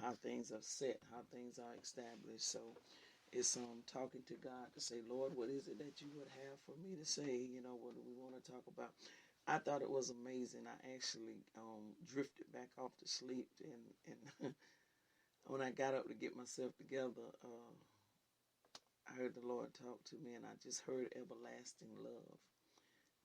how things are set, how things are established. So it's talking to God to say, Lord, what is it that you would have for me to say? What do we want to talk about? I thought it was amazing. I actually drifted back off to sleep, and when I got up to get myself together, I heard the Lord talk to me, and I just heard everlasting love,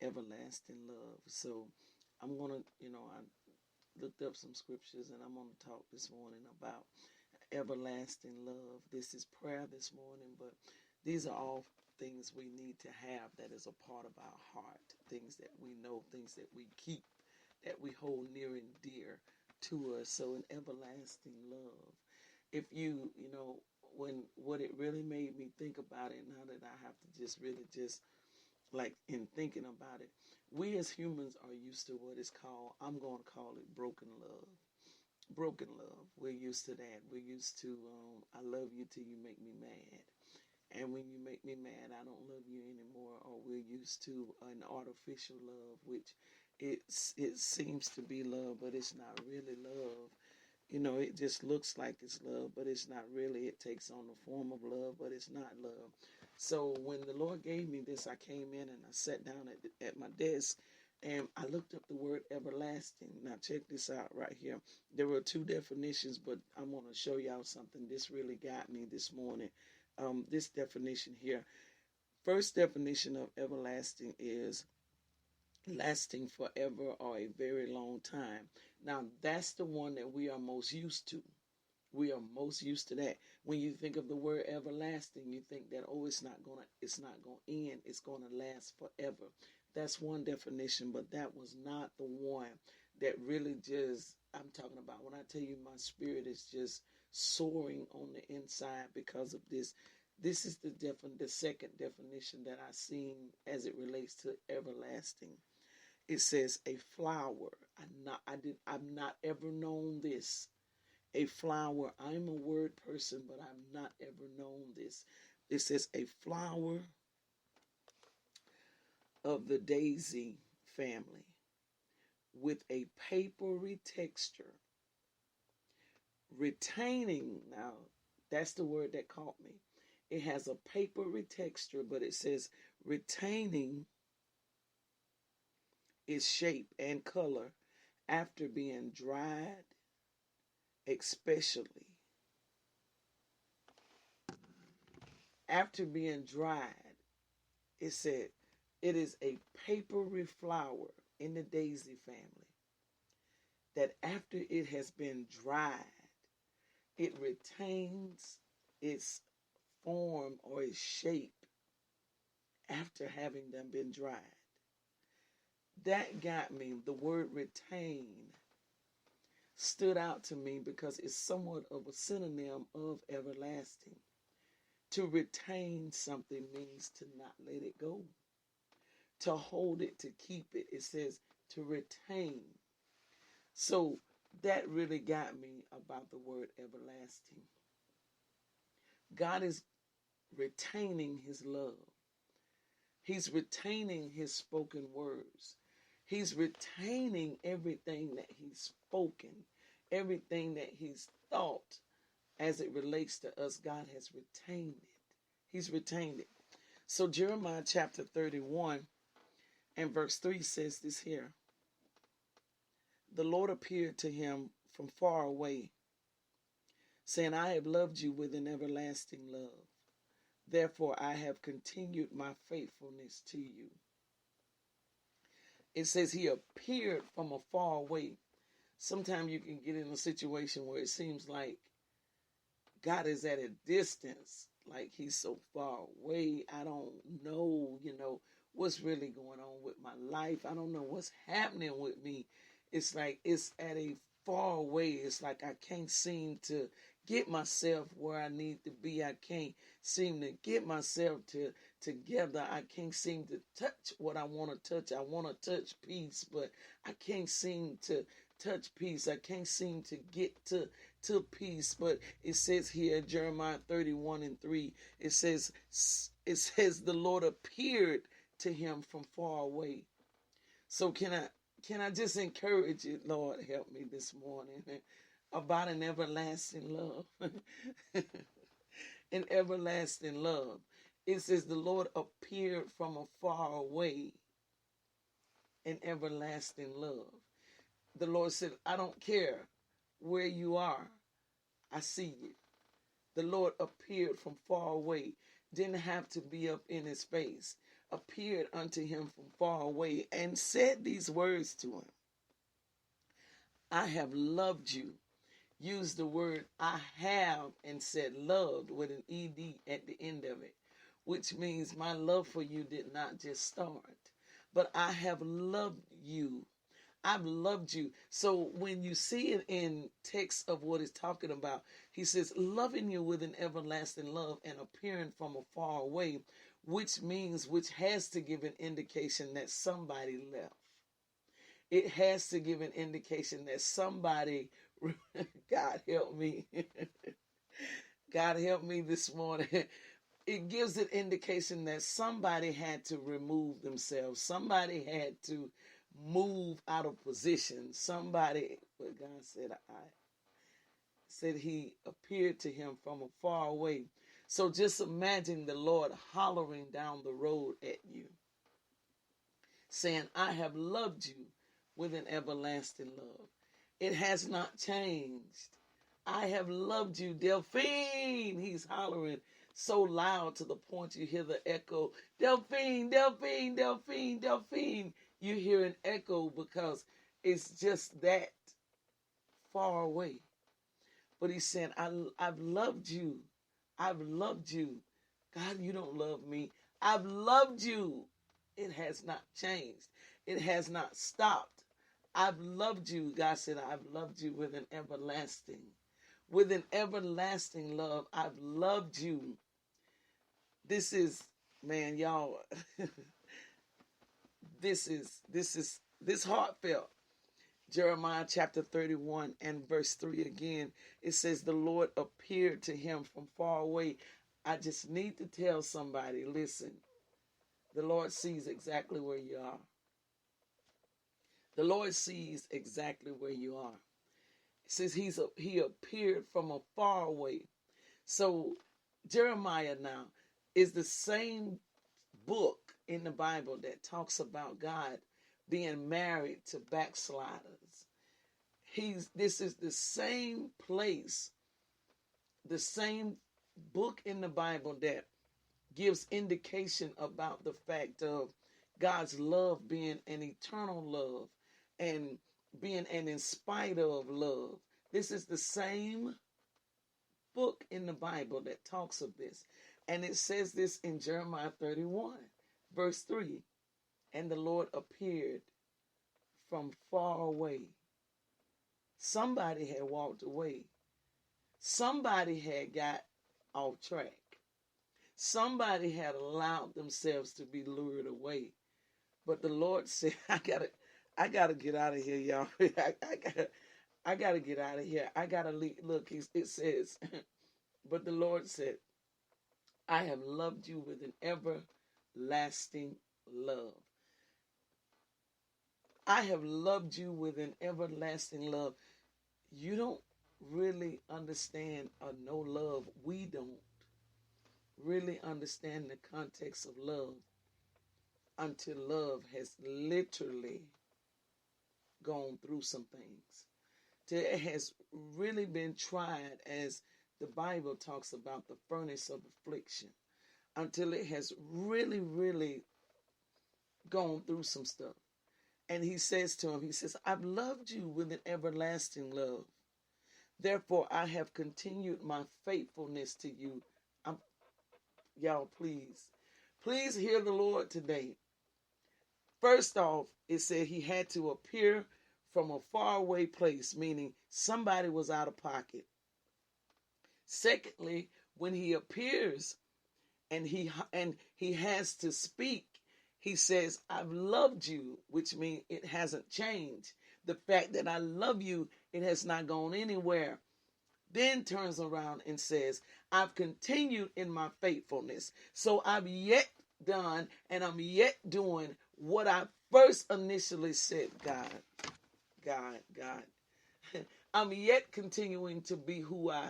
everlasting love. So I'm gonna, I looked up some scriptures, and I'm gonna talk this morning about everlasting love. This is prayer this morning, but these are all things we need to have that is a part of our heart, things that we know, things that we keep, that we hold near and dear to us. So an everlasting love. If when what it really made me think about it, now that I have to just really just like in thinking about it, we as humans are used to what is called, I'm going to call it broken love. Broken love. We're used to that. We're used to, I love you till you make me mad. And when you make me mad, I don't love you anymore. Or we're used to an artificial love, which it seems to be love, but it's not really love. It just looks like it's love, but it's not really. It takes on the form of love, but it's not love. So when the Lord gave me this, I came in and I sat down at my desk, and I looked up the word everlasting. Now check this out right here. There were two definitions, but I'm going to show y'all something. This really got me this morning. This definition here. First definition of everlasting is lasting forever or a very long time. Now that's the one that we are most used to. We are most used to that. When you think of the word everlasting, you think that, oh, it's not gonna end. It's gonna last forever. That's one definition, but that was not the one that really just, I'm talking about when I tell you my spirit is just soaring on the inside because of this. This is the second definition that I seen as it relates to everlasting. It says a flower. I've not ever known this. A flower. I'm a word person, but I've not ever known this. It says a flower of the daisy family with a papery texture, retaining. Now, that's the word that caught me. It has a papery texture, but it says retaining its shape and color after being dried, especially after being dried. It said it is a papery flower in the daisy family that after it has been dried, it retains its form or its shape after having them been dried. That got me. The word retain stood out to me because it's somewhat of a synonym of everlasting. To retain something means to not let it go. To hold it, to keep it. It says to retain. So that really got me about the word everlasting. God is retaining his love. He's retaining his spoken words. He's retaining everything that he's spoken, everything that he's thought as it relates to us. God has retained it. He's retained it. So Jeremiah chapter 31 and verse 3 says this here. The Lord appeared to him from far away, saying, I have loved you with an everlasting love. Therefore, I have continued my faithfulness to you. It says he appeared from afar away. Sometimes you can get in a situation where it seems like God is at a distance, like he's so far away. I don't know, what's really going on with my life. I don't know what's happening with me. It's like it's at a far away. It's like I can't seem to get myself where I need to be. I can't seem to get myself together. I can't seem to touch what I want to touch. I want to touch peace, but I can't seem to touch peace. I can't seem to get to peace. But it says here, Jeremiah 31 and 3, it says the Lord appeared to him from far away. So can I just encourage you, Lord, help me this morning. about an everlasting love. An everlasting love. It says the Lord appeared from afar away in everlasting love. The Lord said, I don't care where you are. I see you. The Lord appeared from far away. Didn't have to be up in his face. Appeared unto him from far away and said these words to him. I have loved you. Used the word I have and said loved with an ED at the end of it, which means my love for you did not just start, but I have loved you. I've loved you. So when you see it in text of what he's talking about, he says, loving you with an everlasting love and appearing from afar away, which has to give an indication that somebody left. It has to give an indication that somebody, God help me. God help me this morning. It gives an indication that somebody had to remove themselves. Somebody had to move out of position. Somebody, but God said he appeared to him from afar away. So just imagine the Lord hollering down the road at you, saying, I have loved you with an everlasting love. It has not changed. I have loved you, Delphine. He's hollering so loud to the point you hear the echo. Delphine, Delphine, Delphine, Delphine. You hear an echo because it's just that far away. But he's saying, I've loved you. I've loved you. God, you don't love me. I've loved you. It has not changed. It has not stopped. I've loved you. God said, I've loved you with an everlasting love. I've loved you. This is, man, y'all, this heartfelt. Jeremiah chapter 31 and verse 3 again, it says the Lord appeared to him from far away. I just need to tell somebody, listen, the Lord sees exactly where you are. The Lord sees exactly where you are. It says he appeared from a far away. So Jeremiah now is the same book in the Bible that talks about God being married to backsliders. This is the same place, the same book in the Bible that gives indication about the fact of God's love being an eternal love and being an in spite of love. This is the same book in the Bible that talks of this. And it says this in Jeremiah 31, verse 3. And the Lord appeared from far away. Somebody had walked away. Somebody had got off track. Somebody had allowed themselves to be lured away. But the Lord said, I gotta get out of here, y'all. I gotta get out of here. I gotta leave. Look, it says, but the Lord said, I have loved you with an everlasting love. I have loved you with an everlasting love. You don't really understand or know love. We don't really understand the context of love until love has literally gone through some things. Till it has really been tried, as the Bible talks about the furnace of affliction, until it has really, really gone through some stuff. And he says to him, he says, I've loved you with an everlasting love. Therefore, I have continued my faithfulness to you. Y'all, please hear the Lord today. First off, it said he had to appear from a faraway place, meaning somebody was out of pocket. Secondly, when he appears and he has to speak, he says, I've loved you, which means it hasn't changed. The fact that I love you, it has not gone anywhere. Then turns around and says, I've continued in my faithfulness. So I've yet done and I'm yet doing what I first initially said, God. I'm yet continuing to be who I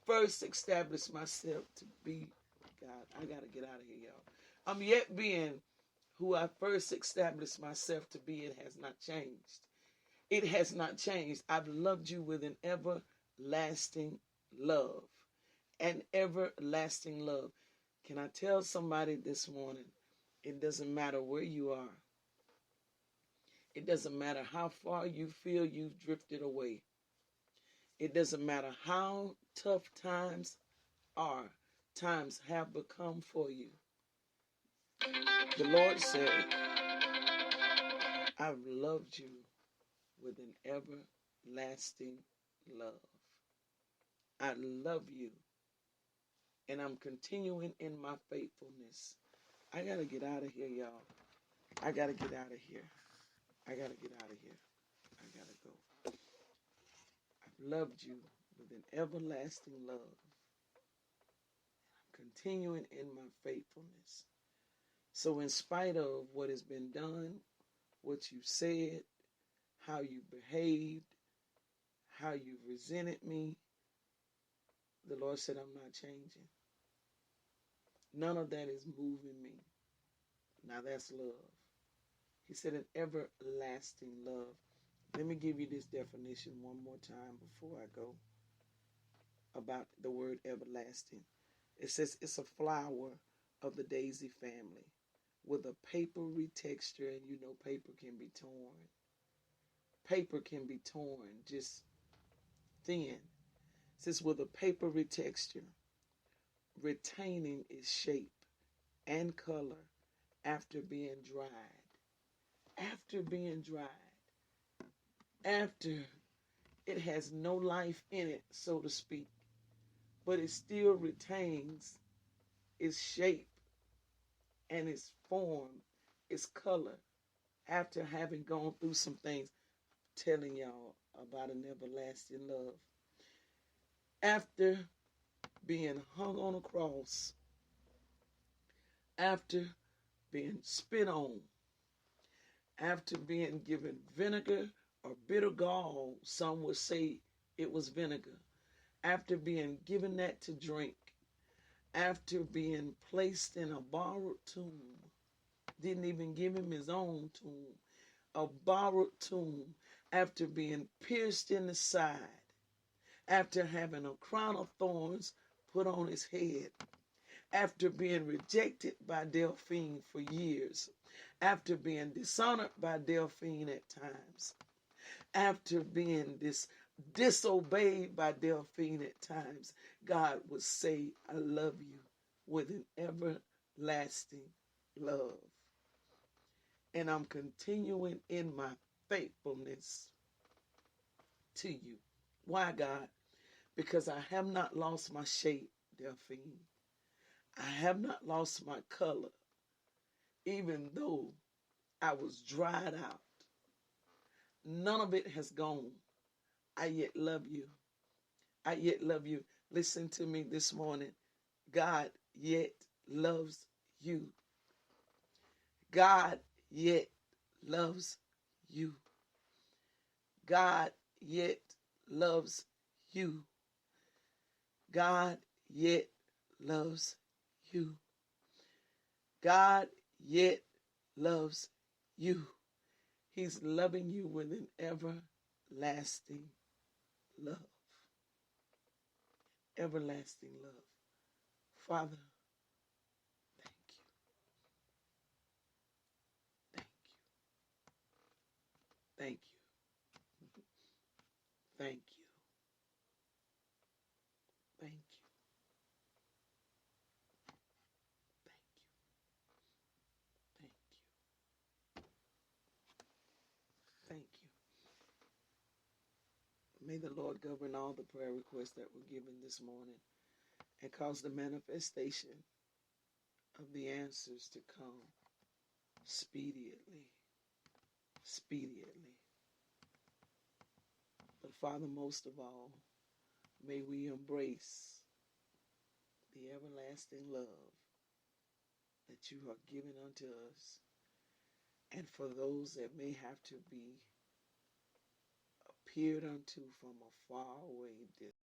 first established myself to be. God, I got to get out of here, y'all. I'm yet being who I first established myself to be. It has not changed. It has not changed. I've loved you with an everlasting love. An everlasting love. Can I tell somebody this morning, it doesn't matter where you are. It doesn't matter how far you feel you've drifted away. It doesn't matter how tough times have become for you. The Lord said, I've loved you with an everlasting love. I love you, and I'm continuing in my faithfulness. I got to get out of here, y'all. I got to get out of here. I got to get out of here. I got to go. I've loved you with an everlasting love. I'm continuing in my faithfulness. So in spite of what has been done, what you said, how you behaved, how you resented me, the Lord said, I'm not changing. None of that is moving me. Now that's love. He said an everlasting love. Let me give you this definition one more time before I go about the word everlasting. It says it's a flower of the daisy family with a papery texture, and you know paper can be torn. Paper can be torn, just thin. It says with a papery texture, retaining its shape and color after being dried. After being dried. After it has no life in it, so to speak, but it still retains its shape and its form, its color, after having gone through some things. I'm telling y'all about an everlasting love. After being hung on a cross, after being spit on, after being given vinegar or bitter gall, some would say it was vinegar, after being given that to drink, after being placed in a borrowed tomb, didn't even give him his own tomb, a borrowed tomb, after being pierced in the side, after having a crown of thorns put on his head, after being rejected by Delphine for years, after being dishonored by Delphine at times, after being disobeyed by Delphine at times, God would say, I love you with an everlasting love. And I'm continuing in my faithfulness to you. Why, God? Because I have not lost my shape, Delphine. I have not lost my color, even though I was dried out. None of it has gone. I yet love you. I yet love you. Listen to me this morning. God yet loves you. God yet loves you. God yet loves you. God yet loves you. God yet loves you. He's loving you with an everlasting love. Everlasting love. Father, thank you. Thank you. Thank you. Thank you. Thank you. Thank you. Thank you. May the Lord govern all the prayer requests that were given this morning and cause the manifestation of the answers to come speedily. Speedily. But Father, most of all, may we embrace the everlasting love that you are giving unto us. And for those that may have to be appeared unto from a far away distance.